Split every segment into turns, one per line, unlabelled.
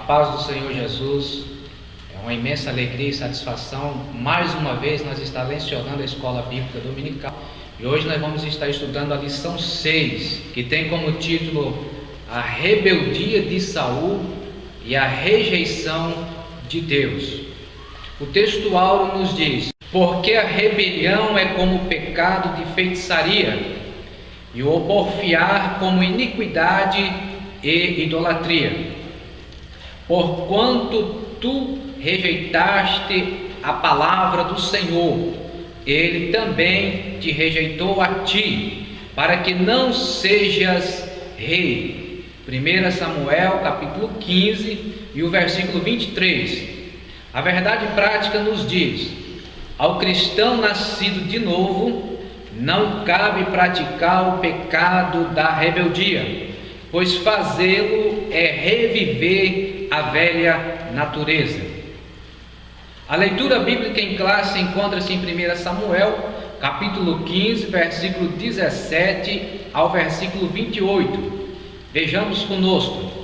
paz do Senhor Jesus, é uma imensa alegria e satisfação. Mais uma vez nós estamos lecionando a Escola Bíblica Dominical e hoje nós vamos estar estudando a lição 6, que tem como título a rebeldia de Saul e a rejeição de Deus. O texto áureo nos diz: porque a rebelião é como o pecado de feitiçaria e o porfiar como iniquidade e idolatria. Porquanto tu rejeitaste a palavra do Senhor, Ele também te rejeitou a ti, para que não sejas rei. 1 Samuel capítulo 15 e o versículo 23. A verdade prática nos diz: ao cristão nascido de novo, não cabe praticar o pecado da rebeldia, pois fazê-lo é reviver a velha natureza. A leitura bíblica em classe encontra-se em 1 Samuel, capítulo 15, versículo 17 ao versículo 28. Vejamos conosco.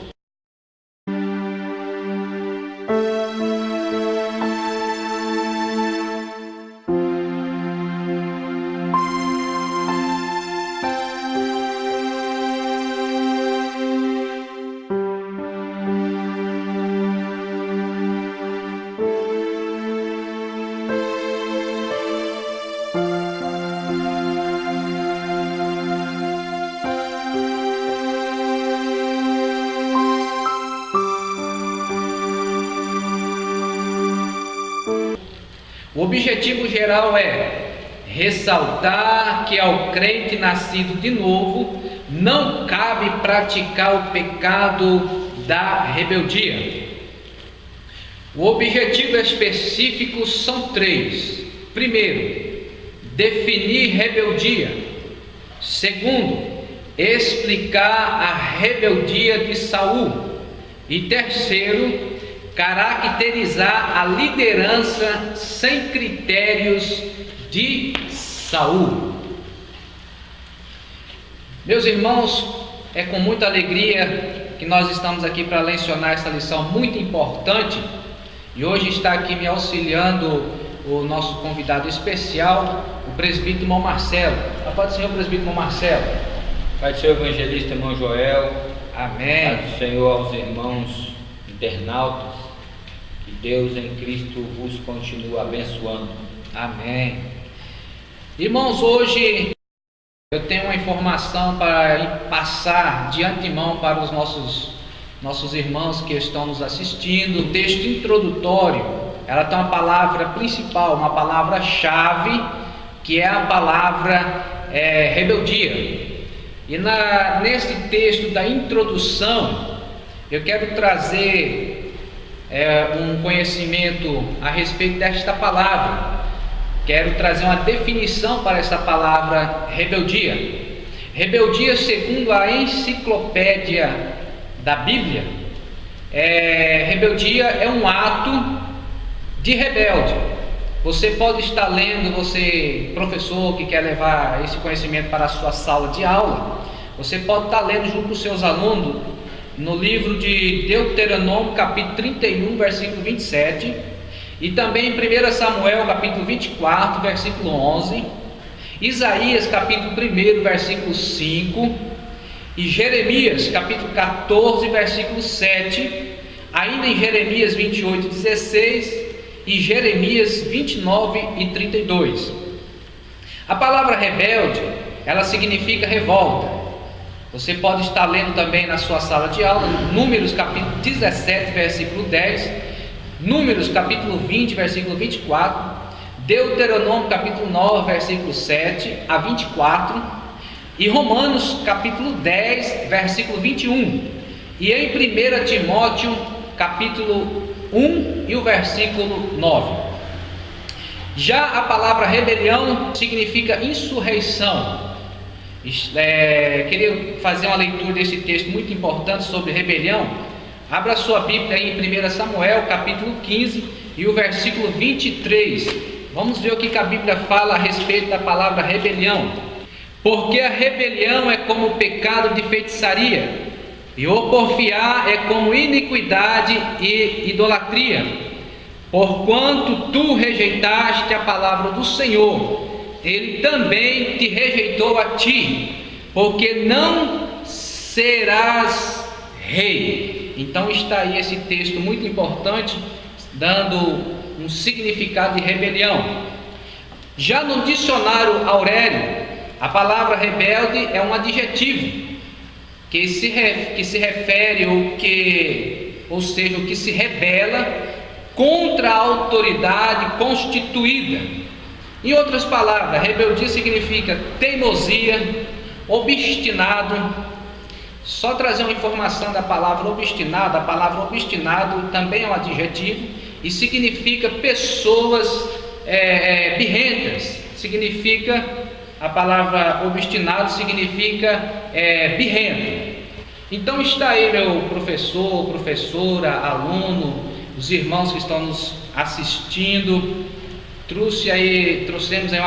O objetivo geral é ressaltar que ao crente nascido de novo não cabe praticar o pecado da rebeldia. O objetivo específico são três: primeiro, definir rebeldia; segundo, explicar a rebeldia de Saul; e terceiro, caracterizar a liderança sem critérios de Saul. Meus irmãos, é com muita alegria que nós estamos aqui para lecionar essa lição muito importante, e hoje está aqui me auxiliando o nosso convidado especial, o presbítero irmão Marcelo. A paz do Senhor, presbítero irmão Marcelo.
Pai do Senhor evangelista irmão Joel.
Amém.
Pai do Senhor aos irmãos internautas. Que Deus em Cristo vos continue abençoando.
Amém. Irmãos, hoje eu tenho uma informação para passar de antemão para os nossos irmãos que estão nos assistindo. O texto introdutório, ela tem uma palavra principal, uma palavra-chave, que é a palavra rebeldia. E nesse texto da introdução, eu quero trazer um conhecimento a respeito desta palavra. Quero trazer uma definição para essa palavra rebeldia. Rebeldia, segundo a enciclopédia da Bíblia, rebeldia é um ato de rebelde. Você pode estar lendo, você professor que quer levar esse conhecimento para a sua sala de aula, você pode estar lendo junto com os seus alunos no livro de Deuteronômio, capítulo 31, versículo 27, e também em 1 Samuel, capítulo 24, versículo 11, Isaías, capítulo 1, versículo 5, e Jeremias, capítulo 14, versículo 7, ainda em Jeremias 28, 16, e Jeremias 29 e 32. A palavra rebelde, ela significa revolta. Você pode estar lendo também na sua sala de aula, Números capítulo 17, versículo 10, Números capítulo 20, versículo 24, Deuteronômio capítulo 9, versículo 7 a 24, e Romanos capítulo 10, versículo 21, e em 1 Timóteo capítulo 1 e o versículo 9. Já a palavra rebelião significa insurreição. Queria fazer uma leitura desse texto muito importante sobre rebelião. Abra sua Bíblia aí em 1 Samuel capítulo 15 e o versículo 23. Vamos ver o que a Bíblia fala a respeito da palavra rebelião. Porque a rebelião é como o pecado de feitiçaria E o porfiar é como iniquidade e idolatria, porquanto tu rejeitaste a palavra do Senhor, Ele também te rejeitou a ti, porque não serás rei. Então está aí esse texto muito importante, dando um significado de rebelião. Já no dicionário Aurélio, a palavra rebelde é um adjetivo que se refere ao que, ou seja, o que se rebela contra a autoridade constituída. Em outras palavras, rebeldia significa teimosia, obstinado. Só trazer uma informação da palavra obstinado. A palavra obstinado também é um adjetivo e significa pessoas birrentas. A palavra obstinado significa birrento. Então está aí, meu professor, professora, aluno, os irmãos que estão nos assistindo. Trouxemos aí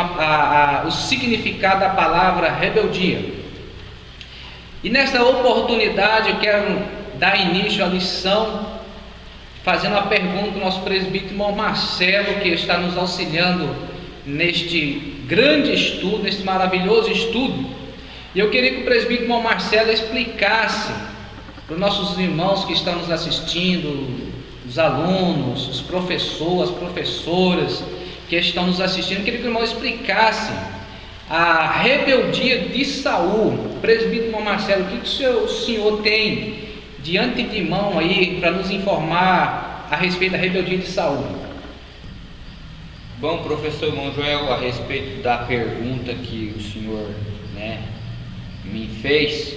o significado da palavra rebeldia. E nesta oportunidade eu quero dar início à lição, fazendo a pergunta ao nosso presbítero irmão Marcelo, que está nos auxiliando neste grande estudo, neste maravilhoso estudo. E eu queria que o presbítero irmão Marcelo explicasse para os nossos irmãos que estão nos assistindo, os alunos, os professores, as professoras que estão nos assistindo, eu queria que o irmão explicasse a rebeldia de Saul. Presbítero irmão Marcelo, o que o senhor tem de antemão aí para nos informar a respeito da rebeldia de Saul?
Bom, professor irmão Joel, a respeito da pergunta que o senhor me fez,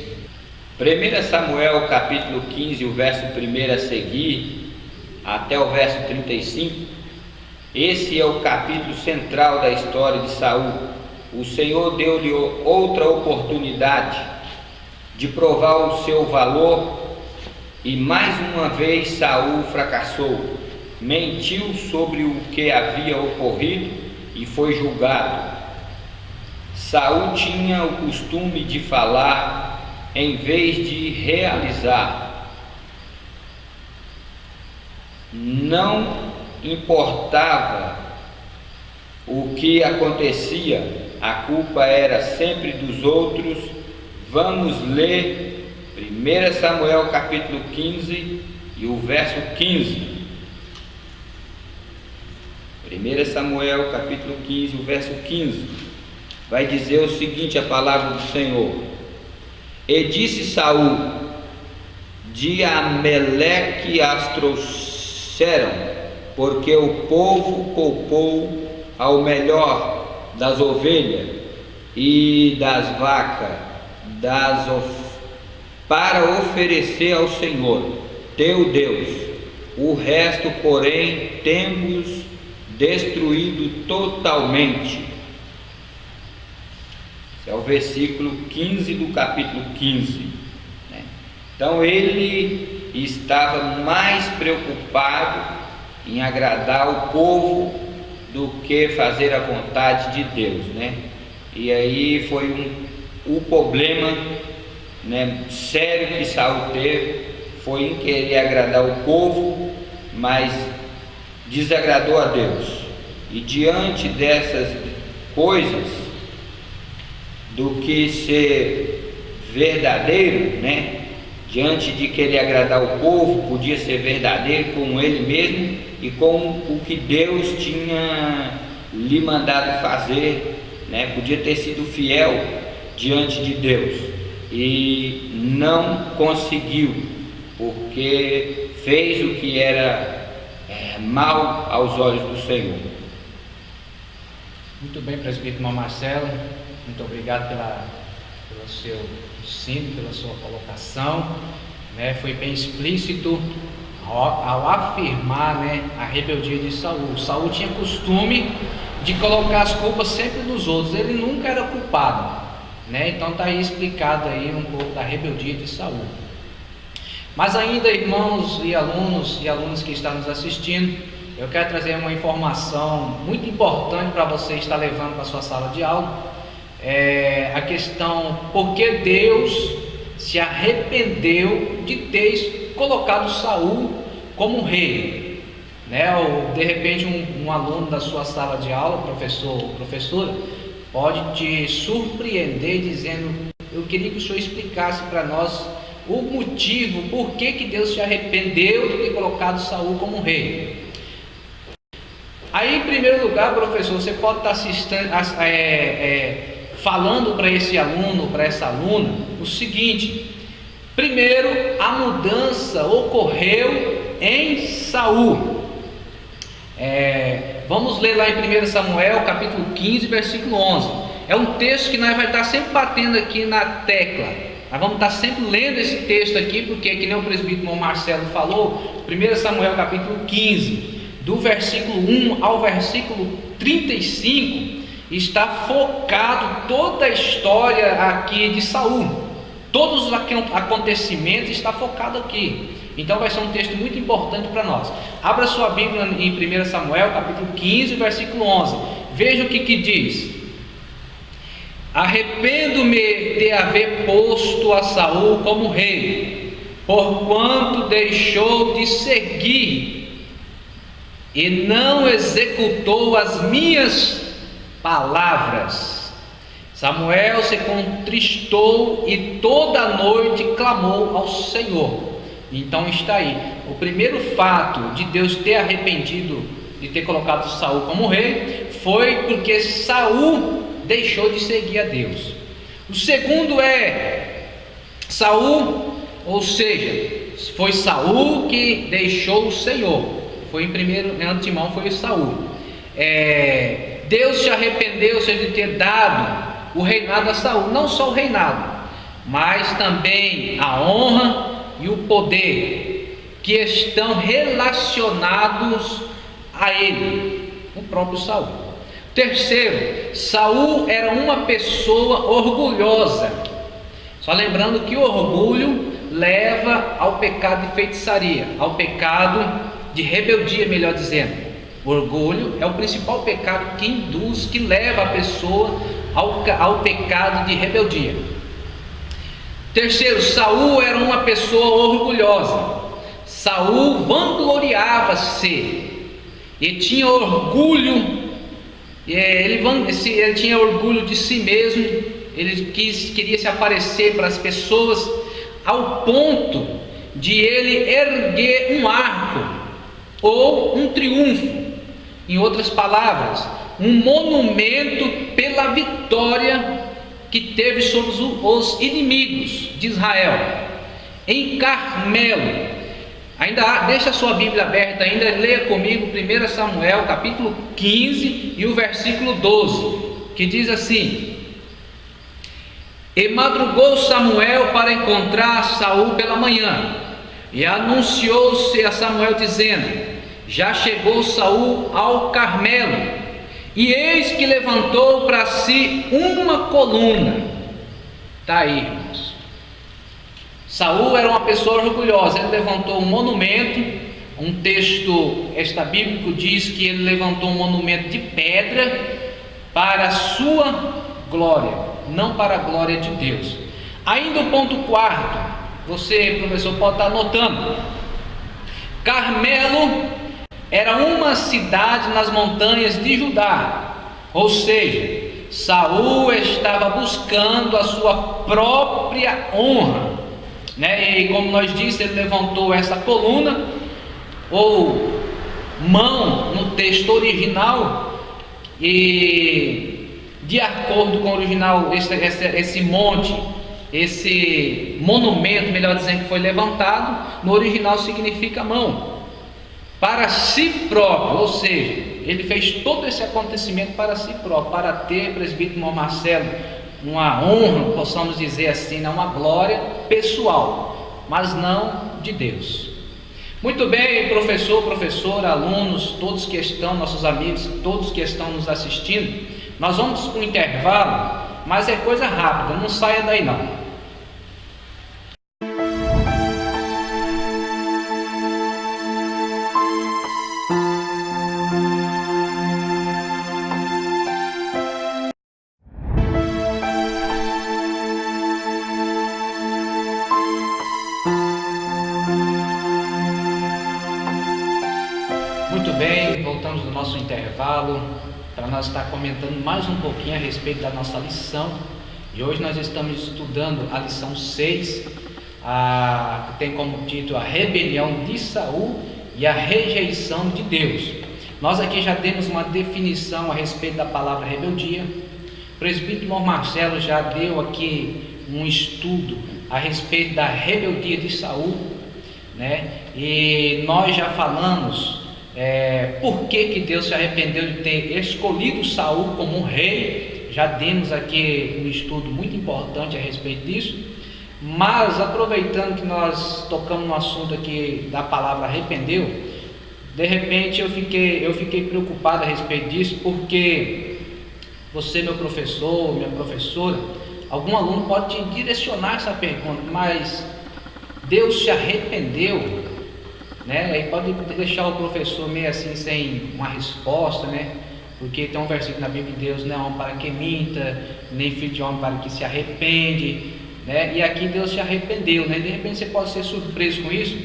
1 Samuel capítulo 15, o verso 1 a seguir, até o verso 35, esse é o capítulo central da história de Saul. O Senhor deu-lhe outra oportunidade de provar o seu valor, e mais uma vez Saul fracassou, mentiu sobre o que havia ocorrido e foi julgado. Saul tinha o costume de falar em vez de realizar. Não importava o que acontecia, a culpa era sempre dos outros. Vamos ler 1 Samuel capítulo 15 e o verso 15. 1 Samuel capítulo 15, o verso 15, vai dizer o seguinte, a palavra do Senhor: E disse Saul: de Amaleque as trouxeram, porque o povo poupou ao melhor das ovelhas e das vacas, para oferecer ao Senhor teu Deus. O resto, porém, temos destruído totalmente. Esse é o versículo 15 do capítulo 15. Então ele estava mais preocupado em agradar o povo do que fazer a vontade de Deus, E aí foi o problema, sério que Saul teve, foi em querer agradar o povo, mas desagradou a Deus. E diante dessas coisas, do que ser verdadeiro, diante de querer agradar o povo, podia ser verdadeiro com ele mesmo e com o que Deus tinha lhe mandado fazer, podia ter sido fiel diante de Deus, e não conseguiu, porque fez o que era mal aos olhos do Senhor.
Muito bem, presbítero irmão Marcelo, muito obrigado pelo seu ensino, pela sua colocação, foi bem explícito ao afirmar, a rebeldia de Saul. Saul tinha costume de colocar as culpas sempre nos outros, ele nunca era culpado, então está aí explicado aí um pouco da rebeldia de Saul. Mas ainda, irmãos e alunas que estão nos assistindo, eu quero trazer uma informação muito importante para você estar levando para a sua sala de aula. A questão por que Deus se arrependeu de ter colocado Saul como rei, né? Ou de repente um aluno da sua sala de aula, professor ou professora, pode te surpreender dizendo: eu queria que o senhor explicasse para nós o motivo, por que Deus se arrependeu de ter colocado Saul como rei. Aí, em primeiro lugar, professor, você pode estar falando para esse aluno, para essa aluna, o seguinte: primeiro, a mudança ocorreu em Saul. Vamos ler lá em 1 Samuel, capítulo 15, versículo 11. É um texto que nós vamos estar sempre batendo aqui na tecla. Nós vamos estar sempre lendo esse texto aqui, porque, que nem o presbítero Marcelo falou, 1 Samuel, capítulo 15, do versículo 1 ao versículo 35, está focado toda a história aqui de Saul. Todos os acontecimentos estão focados aqui. Então vai ser um texto muito importante para nós. Abra sua Bíblia em 1 Samuel, capítulo 15, versículo 11. Veja o que diz: arrependo-me de haver posto a Saul como rei, porquanto deixou de seguir e não executou as minhas palavras. Samuel se contristou e toda a noite clamou ao Senhor. Então está aí o primeiro fato de Deus ter arrependido de ter colocado Saul como rei, foi porque Saul deixou de seguir a Deus. O segundo é Saul, ou seja, foi Saul que deixou o Senhor. Foi em antemão foi Saul. Deus se arrependeu de ter dado o reinado a Saul, não só o reinado, mas também a honra e o poder que estão relacionados a ele, o próprio Saul. Terceiro, Saul era uma pessoa orgulhosa. Só lembrando que o orgulho leva ao pecado de feitiçaria, ao pecado de rebeldia, melhor dizendo. O orgulho é o principal pecado que induz, que leva a pessoa ao pecado de rebeldia. Terceiro, Saul era uma pessoa orgulhosa. Saul vangloriava-se e tinha orgulho. Ele tinha orgulho de si mesmo. Ele queria se aparecer para as pessoas, ao ponto de ele erguer um arco ou um triunfo. Em outras palavras, um monumento pela vitória que teve sobre os inimigos de Israel em Carmelo. Ainda deixa a sua Bíblia aberta, ainda leia comigo 1 Samuel capítulo 15 e o versículo 12, que diz assim: e madrugou Samuel para encontrar Saul pela manhã, e anunciou-se a Samuel dizendo: já chegou Saul ao Carmelo, e eis que levantou para si uma coluna. Está aí, irmãos. Saul era uma pessoa orgulhosa. Ele levantou um monumento. Um texto bíblico diz que ele levantou um monumento de pedra para a sua glória, não para a glória de Deus. Ainda o ponto quarto, você, professor, pode estar anotando. Carmelo era uma cidade nas montanhas de Judá, ou seja, Saul estava buscando a sua própria honra, né? E como nós dissemos, ele levantou essa coluna ou mão no texto original, e de acordo com o original, esse monte, esse monumento, melhor dizendo, que foi levantado, no original significa mão, para si próprio, ou seja, ele fez todo esse acontecimento para si próprio, para ter, presbítero Marcelo, uma honra, possamos dizer assim, uma glória pessoal, mas não de Deus. Muito bem, professor, professora, alunos, todos que estão, nossos amigos, todos que estão nos assistindo, nós vamos para um intervalo, mas é coisa rápida, não saia daí não. intervalo para nós estar comentando mais um pouquinho a respeito da nossa lição. E hoje nós estamos estudando a lição 6, que tem como título a rebelião de Saul e a rejeição de Deus. Nós aqui já demos uma definição a respeito da palavra rebeldia. O presbítero irmão Marcelo já deu aqui um estudo a respeito da rebeldia de Saul, né? E nós já falamos por que Deus se arrependeu de ter escolhido Saul como um rei. Já demos aqui um estudo muito importante a respeito disso. Mas aproveitando que nós tocamos no assunto aqui da palavra arrependeu, de repente eu fiquei preocupado a respeito disso, porque você, meu professor, minha professora, algum aluno pode te direcionar essa pergunta: mas Deus se arrependeu, né? Aí pode deixar o professor meio assim sem uma resposta, né? Porque tem um versículo na Bíblia: Deus não é homem para que minta, nem filho de homem para que se arrepende, né? E aqui Deus se arrependeu, né? De repente você pode ser surpreso com isso,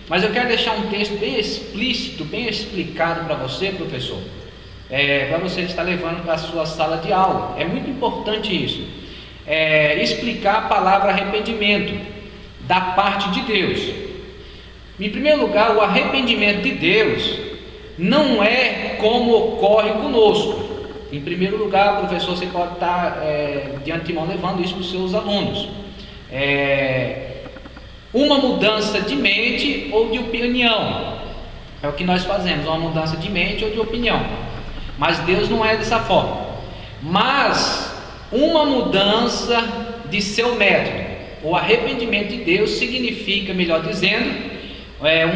mas eu quero deixar um texto bem explícito, bem explicado para você, professor, para você estar levando para a sua sala de aula. É muito importante isso, explicar a palavra arrependimento da parte de Deus. Em primeiro lugar, o arrependimento de Deus não é como ocorre conosco. Em primeiro lugar, professor, você pode estar de antemão levando isso para os seus alunos. Uma mudança de mente ou de opinião. É o que nós fazemos, uma mudança de mente ou de opinião. Mas Deus não é dessa forma. Mas uma mudança de seu método. O arrependimento de Deus significa, melhor dizendo,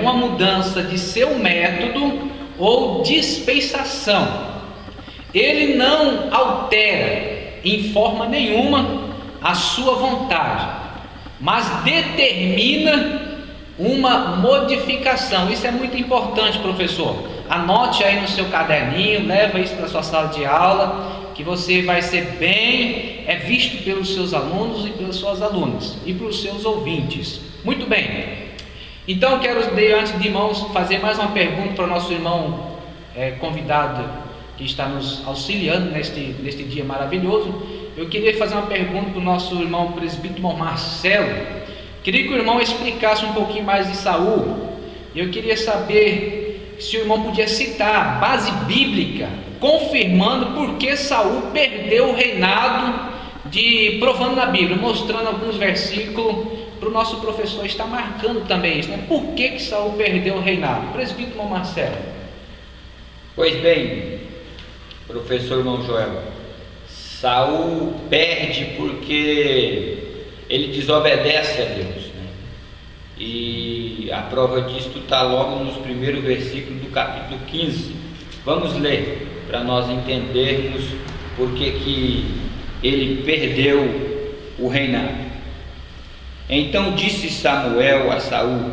uma mudança de seu método ou dispensação. Ele não altera em forma nenhuma a sua vontade, mas determina uma modificação. Isso é muito importante, professor. Anote aí no seu caderninho, leva isso para a sua sala de aula, que você vai ser bem visto pelos seus alunos e pelas suas alunas e pelos seus ouvintes. Muito bem. Então eu quero, antes de irmãos, fazer mais uma pergunta para o nosso irmão convidado que está nos auxiliando neste dia maravilhoso. Eu queria fazer uma pergunta para o nosso irmão presbítero Marcelo. Queria que o irmão explicasse um pouquinho mais de Saul. Eu queria saber se o irmão podia citar a base bíblica confirmando por que Saul perdeu o reinado, provando na Bíblia, mostrando alguns versículos para o nosso professor estar marcando também isso, né? Por que Saul perdeu o reinado? Presbítero irmão Marcelo.
Pois bem, professor irmão Joel, Saul perde porque ele desobedece a Deus, né? E a prova disso está logo nos primeiros versículos do capítulo 15. Vamos ler para nós entendermos por que ele perdeu o reinado. Então disse Samuel a Saul: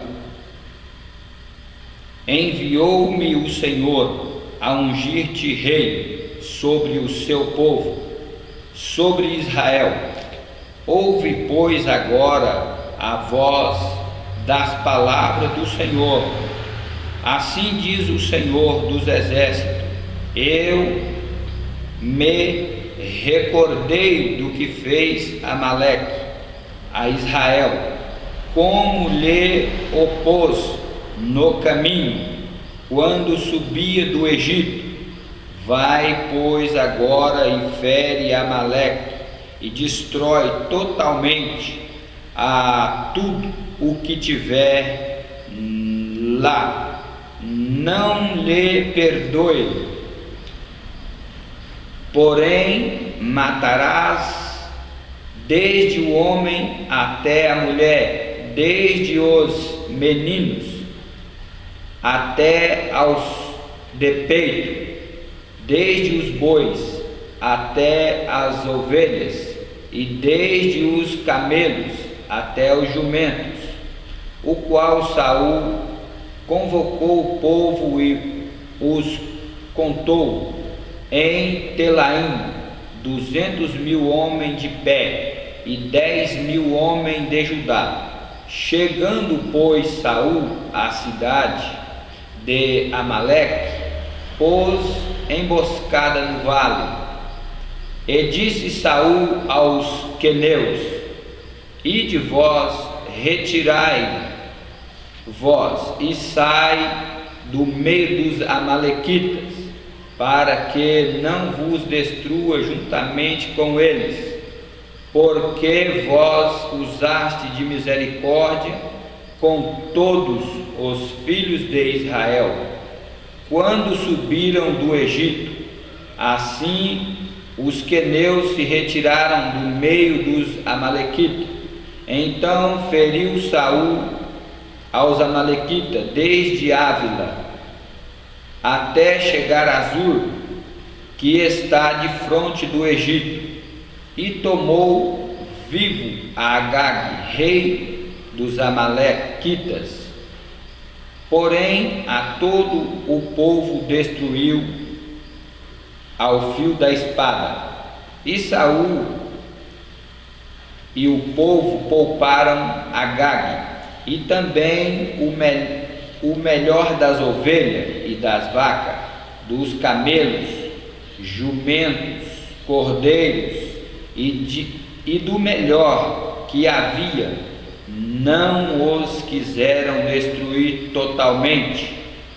enviou-me o Senhor a ungir-te rei sobre o seu povo, sobre Israel. Ouve, pois, agora a voz das palavras do Senhor. Assim diz o Senhor dos exércitos: eu me recordei do que fez Amaleque a Israel, como lhe opôs no caminho, quando subia do Egito. Vai, pois, agora e fere Amaleque, e destrói totalmente a tudo o que tiver lá. Não lhe perdoe, porém matarás desde o homem até a mulher, desde os meninos até aos de peito, desde os bois até as ovelhas, e desde os camelos até os jumentos. O qual Saul convocou o povo e os contou em Telaim, 200.000 homens de pé e 10.000 homens de Judá. Chegando, pois, Saul à cidade de Amaleque, pôs emboscada no vale. E disse Saul aos queneus: ide vós, retirai vós e sai do meio dos amalequitas, para que não vos destrua juntamente com eles, porque vós usaste de misericórdia com todos os filhos de Israel, quando subiram do Egito. Assim os queneus se retiraram do meio dos amalequitas. Então feriu Saul aos amalequitas desde Ávila até chegar a Zur, que está de fronte do Egito, e tomou vivo a Agag, rei dos amalequitas. Porém a todo o povo destruiu ao fio da espada. E Saul e o povo pouparam Agag, e também o melhor das ovelhas e das vacas, dos camelos, jumentos, cordeiros e do melhor que havia. Não os quiseram destruir totalmente,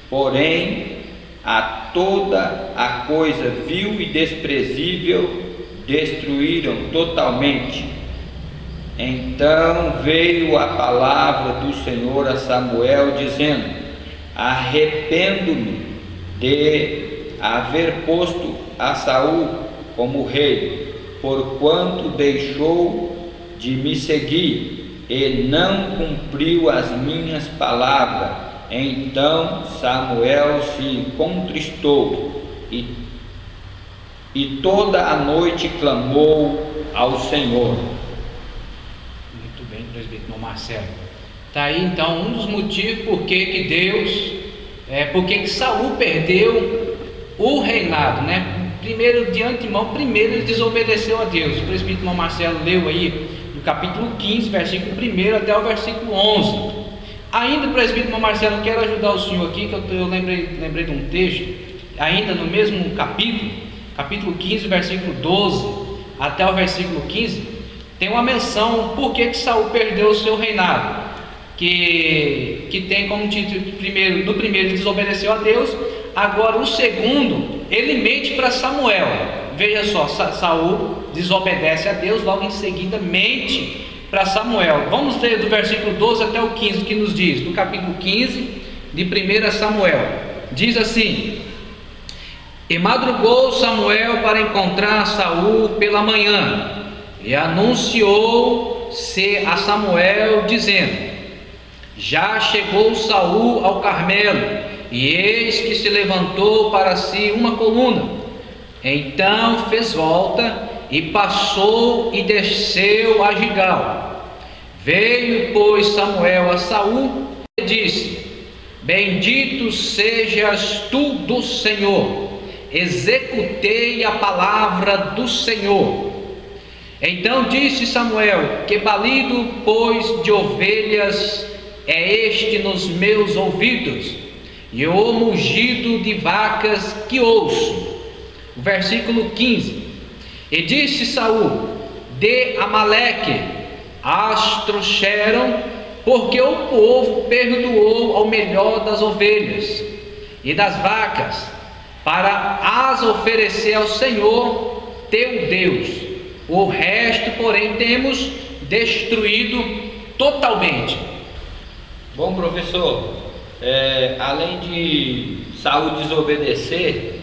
porém a toda a coisa vil e desprezível destruíram totalmente. Então veio a palavra do Senhor a Samuel, dizendo: arrependo-me de haver posto a Saul como rei, porquanto deixou de me seguir e não cumpriu as minhas palavras. Então Samuel se contristou e toda a noite clamou ao Senhor.
Muito bem, presbítero Marcelo. Está aí então um dos motivos por que Saul perdeu o reinado, né? Primeiro, de antemão, ele desobedeceu a Deus. O presbítero Marcelo leu aí do capítulo 15, versículo 1 até o versículo 11. Ainda, presbítero Marcelo, quero ajudar o senhor aqui, que eu lembrei de um texto, ainda no mesmo capítulo 15, versículo 12 até o versículo 15, tem uma menção por que Saul perdeu o seu reinado, que tem como título: no primeiro ele desobedeceu a Deus, agora o segundo ele mente para Samuel. Veja só, Saul desobedece a Deus, logo em seguida mente para Samuel. Vamos ler do versículo 12 até o 15, que nos diz, do capítulo 15 de 1 Samuel, diz assim: e madrugou Samuel para encontrar Saul pela manhã, e anunciou-se a Samuel, dizendo: já chegou Saul ao Carmelo, e eis que se levantou para si uma coluna. Então fez volta e passou e desceu a Gigal. Veio, pois, Samuel a Saul e disse: bendito sejas tu do Senhor, executei a palavra do Senhor. Então disse Samuel: que balido, pois, de ovelhas é este nos meus ouvidos, e o mugido de vacas que ouço. O versículo 15: e disse Saul: de Amaleque as trouxeram, porque o povo perdoou ao melhor das ovelhas e das vacas, para as oferecer ao Senhor teu Deus. O resto, porém, temos destruído totalmente.
Bom, professor, além de Saul desobedecer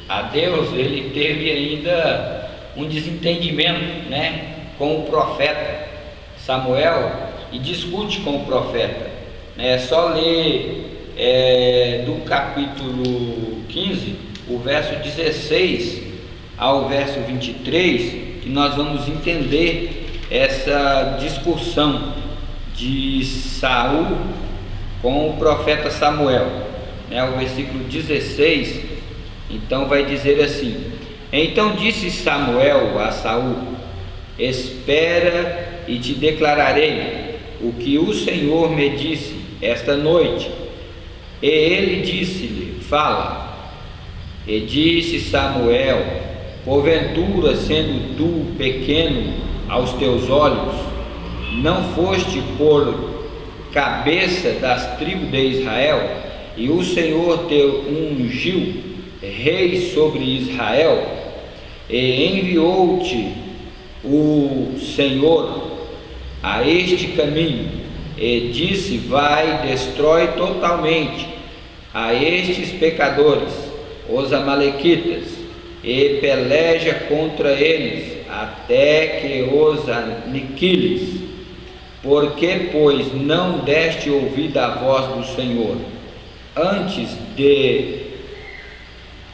a Deus, ele teve ainda um desentendimento, né, com o profeta Samuel, e discute com o profeta. É só ler do capítulo 15, o verso 16 ao verso 23, que nós vamos entender essa discussão de Saul com o profeta Samuel. O versículo 16, então, vai dizer assim: então disse Samuel a Saul: espera e te declararei o que o Senhor me disse esta noite. E ele disse-lhe: fala. E disse Samuel: porventura, sendo tu pequeno aos teus olhos, não foste por cabeça das tribos de Israel, e o Senhor te ungiu rei sobre Israel, e enviou-te o Senhor a este caminho, e disse: vai, destrói totalmente a estes pecadores, os amalequitas, e peleja contra eles até que os aniquiles. Porque, pois, não deste ouvido à voz do Senhor, antes de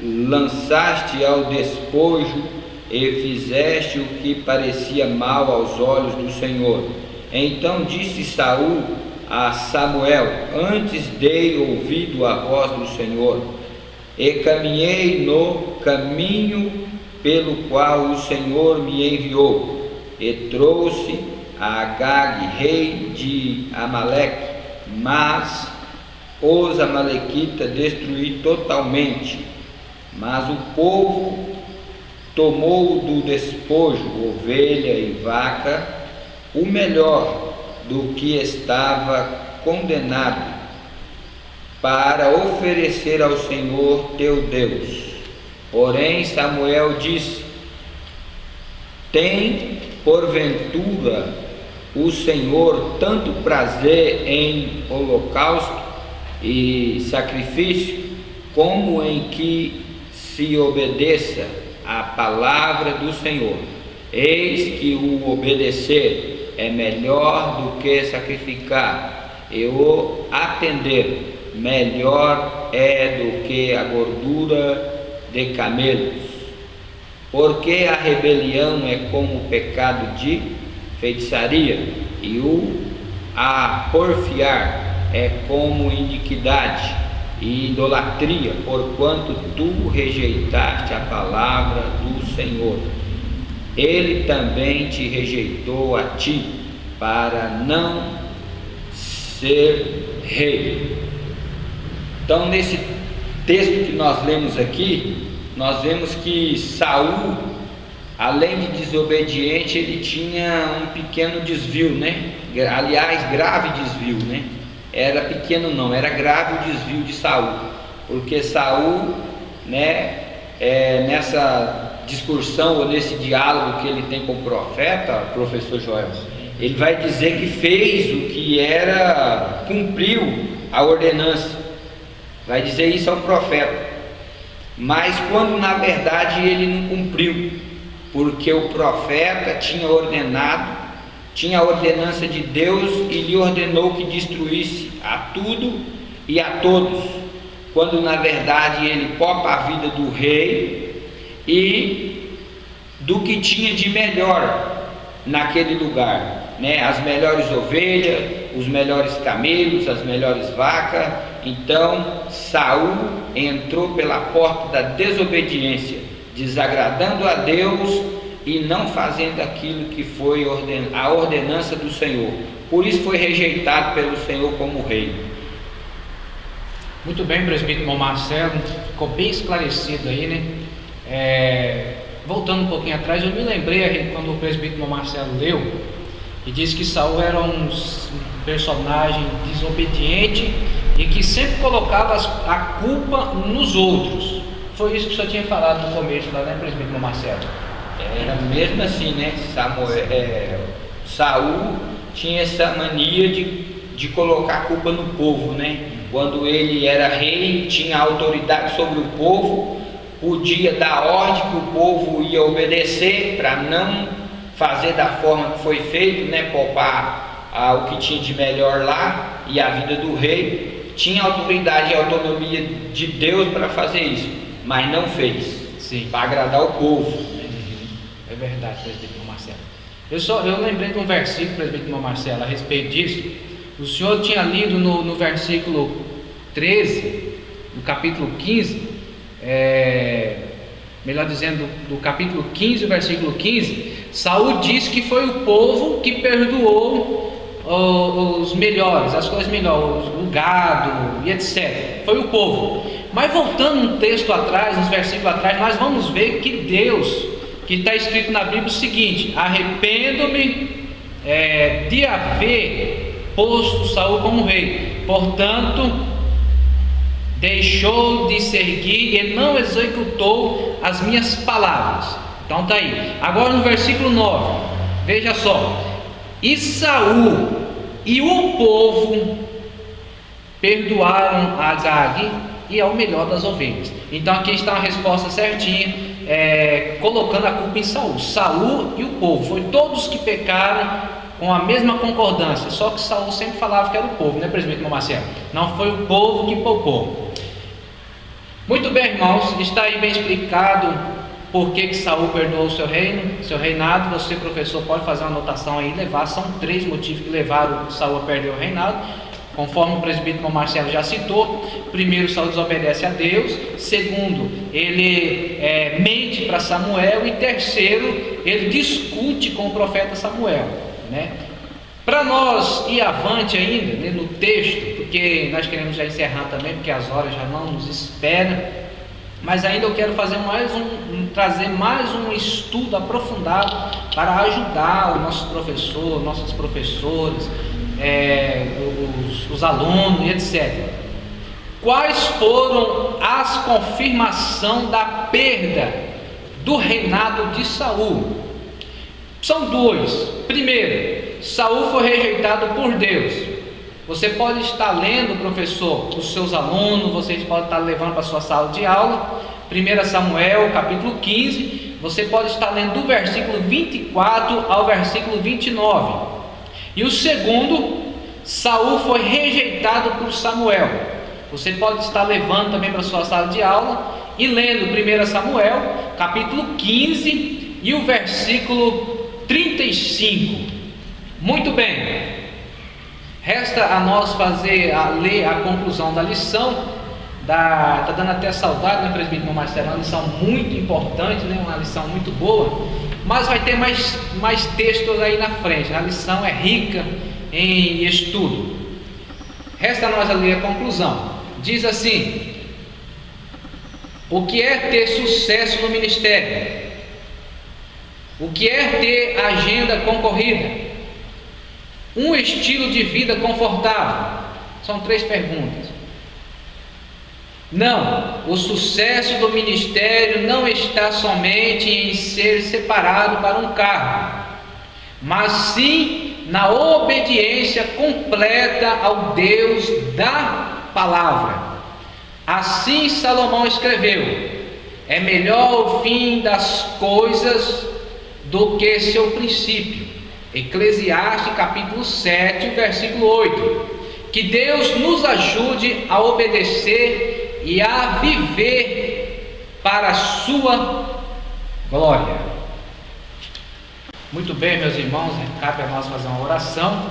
lançaste ao despojo e fizeste o que parecia mal aos olhos do Senhor. Então disse Saul a Samuel: antes dei ouvido à voz do Senhor, e caminhei no caminho pelo qual o Senhor me enviou, e trouxe a Agag, rei de Amaleque, mas os amalequitas destruí totalmente. Mas o povo tomou do despojo ovelha e vaca, o melhor do que estava condenado, para oferecer ao Senhor teu Deus. Porém Samuel disse: tem porventura o Senhor tanto prazer em holocausto e sacrifício, como em que se obedeça à palavra do Senhor? Eis que o obedecer é melhor do que sacrificar, e o atender melhor é do que a gordura de camelos. Porque a rebelião é como o pecado de feitiçaria, e a porfiar é como iniquidade e idolatria, porquanto tu rejeitaste a palavra do Senhor. Ele também te rejeitou a ti, para não ser rei. Então, nesse texto que nós lemos aqui, nós vemos que Saul, além de desobediente, ele tinha um pequeno desvio, né? Aliás, grave desvio, né? Era pequeno não, era grave o desvio de Saul, porque Saul, né, nessa discussão ou nesse diálogo que ele tem com o profeta, professor Joel, ele vai dizer que fez o que era, cumpriu a ordenança, vai dizer isso ao profeta, mas quando na verdade ele não cumpriu, porque o profeta tinha ordenado, tinha a ordenança de Deus e lhe ordenou que destruísse a tudo e a todos, quando na verdade ele poupa a vida do rei e do que tinha de melhor naquele lugar, né? As melhores ovelhas, os melhores camelos, as melhores vacas. Então Saul entrou pela porta da desobediência, desagradando a Deus e não fazendo aquilo que foi a ordenança do Senhor. Por isso foi rejeitado pelo Senhor como rei.
Muito bem, presbítero Marcelo, ficou bem esclarecido aí, né? Voltando um pouquinho atrás, eu me lembrei quando o presbítero Marcelo leu e disse que Saul era um personagem desobediente e que sempre colocava a culpa nos outros. Foi isso que o senhor tinha falado no começo lá, né, presbítero Marcelo?
Era mesmo assim, né? Saul tinha essa mania de colocar a culpa no povo, né? Quando ele era rei, tinha autoridade sobre o povo, podia dar ordem que o povo ia obedecer para não fazer da forma que foi feito, né? Poupar o que tinha de melhor lá e a vida do rei. Tinha autoridade e autonomia de Deus para fazer isso, mas não fez.
Sim.
Para agradar o povo.
É verdade, presbítero Marcelo. Eu lembrei de um versículo, presbítero Marcelo, a respeito disso. O senhor tinha lido no versículo 13, do capítulo 15, melhor dizendo, do capítulo 15, versículo 15, Saul disse que foi o povo que perdoou os melhores, as coisas melhores, o gado e etc. Foi o povo. Mas voltando um texto atrás, uns versículos atrás, nós vamos ver que Deus, que está escrito na Bíblia o seguinte: arrependo-me de haver posto Saul como rei, portanto deixou de seguir e não executou as minhas palavras. Então está aí. Agora no versículo 9, veja só: e Saul e o povo perdoaram a Agag e ao melhor das ovelhas. Então aqui está a resposta certinha, colocando a culpa em Saul. Saul e o povo, foi todos que pecaram com a mesma concordância, só que Saul sempre falava que era o povo, né, presbítero Marcelo? Não foi o povo que poupou. Muito bem, irmãos, está aí bem explicado por que Saul perdoou o seu reino, seu reinado. Você, professor, pode fazer uma anotação aí e levar. São 3 motivos que levaram Saul a perder o reinado, conforme o presbítero Marcelo já citou. Primeiro, Saul desobedece a Deus. Segundo, ele mente para Samuel. E terceiro, ele discute com o profeta Samuel, né? Para nós ir avante ainda, né, no texto, porque nós queremos já encerrar também, porque as horas já não nos esperam, mas ainda eu quero fazer trazer mais um estudo aprofundado para ajudar os nossos professores, nossas professoras, os alunos e etc. Quais foram as confirmações da perda do reinado de Saul? São 2. Primeiro, Saul foi rejeitado por Deus. Você pode estar lendo, professor, os seus alunos, vocês podem estar levando para a sua sala de aula, 1 Samuel, capítulo 15, você pode estar lendo do versículo 24 ao versículo 29. E o segundo, Saul foi rejeitado por Samuel. Você pode estar levando também para a sua sala de aula e lendo 1 Samuel, capítulo 15 e o versículo 35. Muito bem, resta a nós ler a conclusão da lição. Está dando até saudade, né, presbítero Marcelo? Uma lição muito importante, né? Uma lição muito boa, mas vai ter mais textos aí na frente. A lição é rica em estudo. Resta a nós ler a conclusão. Diz assim: o que é ter sucesso no ministério? O que é ter agenda concorrida? Um estilo de vida confortável? São 3 perguntas. Não, o sucesso do ministério não está somente em ser separado para um cargo, mas sim na obediência completa ao Deus da palavra. Assim Salomão escreveu: é melhor o fim das coisas do que seu princípio. Eclesiastes capítulo 7, versículo 8. Que Deus nos ajude a obedecer e a viver para a sua glória. Muito bem, meus irmãos, cabe a nós fazer uma oração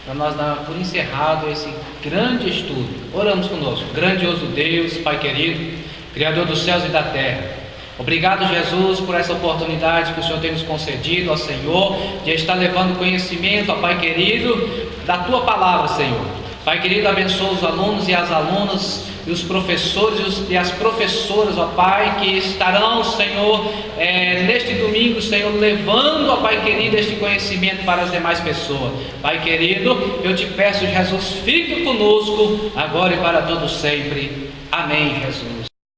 para nós dar por encerrado esse grande estudo. Oramos conosco. Grandioso Deus, Pai querido, Criador dos céus e da terra, obrigado, Jesus, por essa oportunidade que o Senhor tem nos concedido, ó Senhor, de estar levando conhecimento, ó Pai querido, da Tua palavra, Senhor. Pai querido, abençoa os alunos e as alunas, e os professores e as professoras, ó Pai, que estarão, Senhor, neste domingo, Senhor, levando, ó Pai querido, este conhecimento para as demais pessoas. Pai querido, eu te peço, Jesus, fique conosco, agora e para todo sempre. Amém, Jesus.